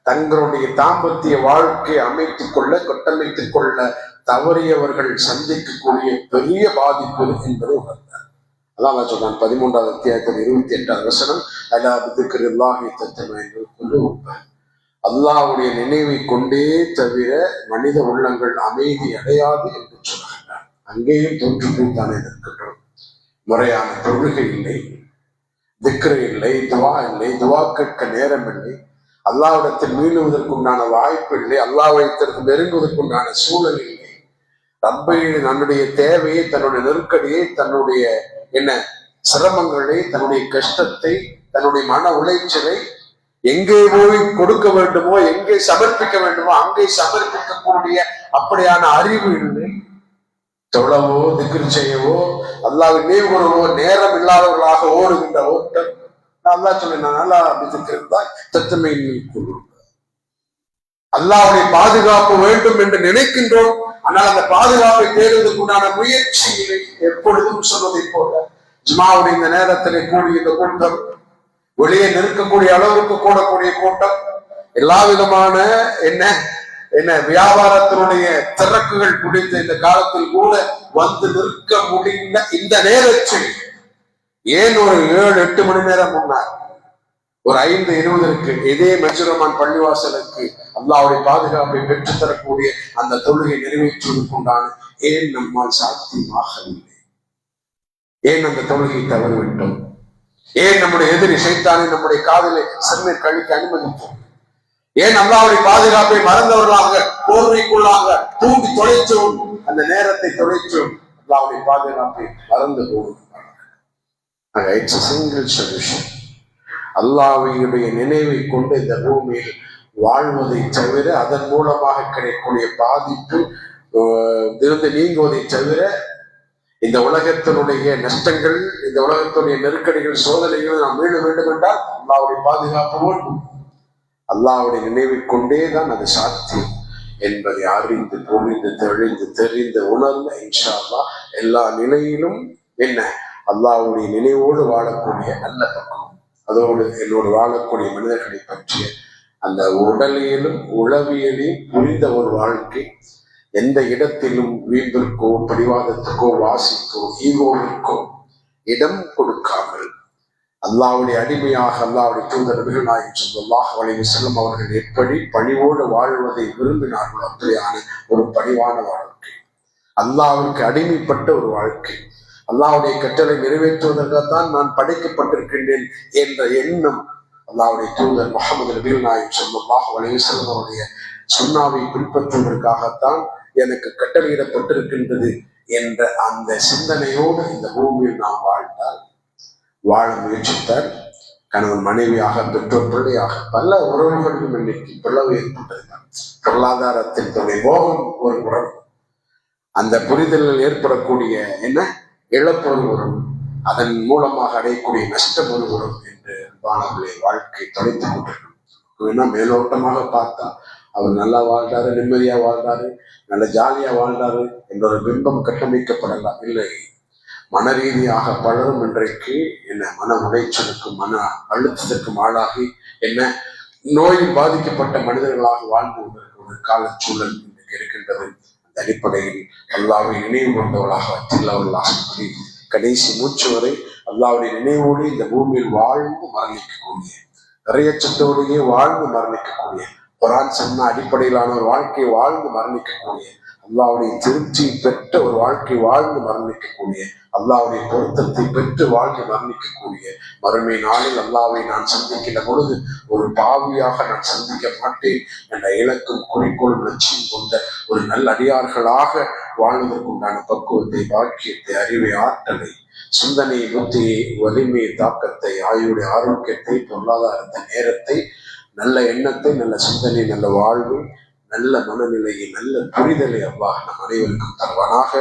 தங்களுடைய தாம்பத்திய வாழ்க்கை அமைத்துக் கொள்ள கட்டமைத்துக் கொள்ள தவறியவர்கள் சந்திக்கக்கூடிய பெரிய பாதிப்பு என்பதை உணர்ந்தார். அதான் நான் சொன்னான் 13வது அத்தியாயத்தில் 28வது வசனம், அல்லாஹ்வுடைய நினைவை கொண்டே தவிர மனித உள்ளங்கள் அமைதி அடையாது என்று சொல்கிறார். அங்கேயும் தோற்று போய்த்தானே இருக்கின்றோம். முறையான தொழுகை இல்லை, திக்ரு இல்லை, துவா இல்லை, துவா கேட்க நேரம் இல்லை, அல்லாஹ்விடத்தில் மீளுவதற்குண்டான வாய்ப்பு இல்லை, அல்லாஹ்விடத்திற்கு நெருங்குவதற்குண்டான சூழல் இல்லை. ரப்பை தன்னுடைய தேவையை, தன்னுடைய நெருக்கடியை, தன்னுடைய என்ன சிரமங்களை, தன்னுடைய கஷ்டத்தை, தன்னுடைய மன உளைச்சலை எங்கே போய் கொடுக்க வேண்டுமோ, எங்கே சமர்ப்பிக்க வேண்டுமோ அங்கே சமர்ப்பிக்கக்கூடிய அப்படியான அறிவு இல்லை. தொழவோ திக்ரு செய்யவோ அல்லாஹ்வை நினைவு கூறவோ நேரம் இல்லாதவர்களாக ஓடுகின்ற ஓட்டம். அல்லாஹ் சொன்னான், அல்லாஹ்வுடைய பாதுகாப்பு வேண்டும் என்று நினைக்கின்றோம். ஆனால் அந்த பாதுகாப்பை தேடுவதற்குண்டான முயற்சியை எப்பொழுதும் சொல்வதை போல ஜுமாவுடைய இந்த நேரத்திலே கூடிய இந்த கூட்டம், வெளியே நிற்கக்கூடிய அளவுக்கு கூடக்கூடிய கூட்டம், எல்லா விதமான என்ன வியாபாரத்தினுடைய திறக்குகள் பிடித்த இந்த காலத்தில் கூட வந்து நிற்க முடிந்த இந்த நேரத்தில் ஏன் ஒரு 7-8 மணி நேரம் முன்னார் ஒரு 5:20 இதே மஜ்ரமான் பள்ளிவாசலுக்கு அல்லாஹ்வுடைய பாதுகாப்பை பெற்றுத் தரக்கூடிய அந்த தொழுகை நிறைவேற்றுவதற்குண்டான ஏன் நம்மால் சாத்தியமாகவில்லை? ஏன் அந்த தொழுகை தவறிவிட்டோம்? ஏன் நம்முடைய எதிரி சைத்தானை நம்முடைய காதலை சிறுநீர் கழிக்க அனுமதித்தோம்? ஏன் அல்லாஹ்வுடைய பாதுகாப்பை மறந்தவர்களாக போர்வைக்குள்ளாக தூண்டி தொலைச்சோம், அந்த நேரத்தை தொலைச்சோம், அல்லாஹ்வுடைய பாதுகாப்பை மறந்து போகும். It's a single solution. அல்லாஹ்வுடைய நினைவை கொண்டு இந்த பூமியில் வாழ்வதை தவிர, அதன் மூலமாக கிடைக்கக்கூடிய பாதிப்பு இருந்து நீங்குவதை தவிர, இந்த உலகத்தினுடைய நஷ்டங்கள், இந்த உலகத்தினுடைய நெருக்கடிகள், சோதனைகள் நாம் மீள வேண்டும் என்றால் அல்லாஹ்வுடைய பாதுகாப்பு வேண்டும். அல்லாஹ்வுடைய நினைவை கொண்டேதான் அது சாத்தியம் என்பதை அறிந்து புரிந்து தெளிந்து தெரிந்து உணர்ந்த இன்ஷா அல்லாஹ் எல்லா நிலையிலும் என்ன அல்லாஹ்வுடைய நினைவோடு வாழக்கூடிய நல்ல பக்கம், அதோடு என்னோடு வாழக்கூடிய மனிதர்களை பற்றிய அந்த உடலியலும் உளவியலையும் புரிந்த ஒரு வாழ்க்கை, எந்த இடத்திலும் வீம்பிற்கோ பிடிவாதத்துக்கோ வாசிக்கோ ஈகோவிற்கோ இடம் கொடுக்காமல் அல்லாஹ்வுடைய அடிமையாக அல்லாஹ்வுடைய தூதர் நபிகள் நாயகம் ஸல்லல்லாஹு அலைஹி வஸல்லம் அவர்கள் எப்படி பணிவோடு வாழ்வதை விரும்பினார்களோ அப்படியான ஒரு பணிவான வாழ்க்கை, அல்லாஹ்வுக்கு அடிமைப்பட்ட ஒரு வாழ்க்கை, அல்லாஹ்வுடைய கட்டளை நிறைவேற்றுவதற்காகத்தான் நான் படைக்கப்பட்டிருக்கின்றேன் என்ற எண்ணம் அல்லாஹ்வுடைய தூதர் முஹம்மது நபிகள் நாயகம் ஸல்லல்லாஹு அலைஹி வஸல்லம் அவருடைய சுன்னாவை பின்பற்றுவதற்காகத்தான் எனக்கு கட்டளையிடப்பட்டிருக்கின்றது என்ற அந்த சிந்தனையோடு இந்த பூமியில் நாம் வாழ்ந்தால், வாழ முயற்சித்தார், கணவன் மனைவியாக, பெற்றோர் பிள்ளையாக, பல உறவுகளிலும் இன்னைக்கு பிளவு ஏற்பட்டிருந்தார். பொருளாதாரத்தில் தன்னுடைய மோகம் ஒரு உறவு, அந்த புரிதலில் ஏற்படக்கூடிய இழப்பொரு உறவு, அதன் மூலமாக அடையக்கூடிய நஷ்டம் ஒரு உறவு என்று வானவர்களை வாழ்க்கை தொலைத்துக் கொண்டிருக்கணும். மேலோட்டமாக பார்த்தா அவர் நல்லா வாழ்ந்தாரு, நிம்மதியா வாழ்ந்தாரு, நல்ல ஜாலியா வாழ்ந்தாரு என்ற ஒரு பிம்பம் கட்டமைக்கப்படலாம். இல்லை, மன ரீதியாக பலரும் இன்றைக்கு மன உளைச்சலுக்கும் மன அழுத்தத்திற்கும் ஆளாகி நோயில் பாதிக்கப்பட்ட மனிதர்களாக வாழ்ந்து கொண்டிருக்கிற ஒரு காலச்சூழல் இன்றைக்கு இருக்கின்றது. அந்த அடிப்படையில் அல்லாஹ்வை நினைவு கொண்டவர்களாக வச்சில்லவர்களாக கடைசி மூச்சு வரை அல்லாஹ்வுடைய நினைவோடு இந்த பூமியில் வாழ்ந்து மரணிக்கக்கூடிய, இறையச்சத்தோடையே வாழ்ந்து மரணிக்கக்கூடிய, குர்ஆன் சொன்ன அடிப்படையிலான ஒரு வாழ்க்கையை வாழ்ந்து மரணிக்கக்கூடிய அல்லாஹ்வுடைய திருப்தி பெற்ற ஒரு வாழ்க்கை வாழ்ந்து மரணிக்கக்கூடிய, அல்லாஹ்வுடைய பொருத்தத்தை பெற்று வாழ்ந்து மரணிக்கக்கூடிய மறுமை நாளில் அல்லாஹ்வை நான் சந்திக்கின்ற பொழுது ஒரு பாவியாக நான் சந்திக்க மாட்டேன் என்ற இலக்கும் குறிக்கோள் லட்சியம் கொண்ட ஒரு நல்ல அடியார்களாக வாழ்வதற்குண்டான பக்குவத்தை, பாக்கியத்தை, அறிவை, ஆற்றலை, சிந்தனை, புத்தியை, வலிமையை, தாக்கத்தை, ஆயுடைய ஆரோக்கியத்தை, பொருளாதாரத்தை, நேரத்தை, நல்ல எண்ணத்தை, நல்ல சிந்தனை, நல்ல வாழ்வு, நல்ல மனநிலையை, நல்ல புரிதலை அல்லாஹ் நம் அனைவருக்கும் தருவானாக.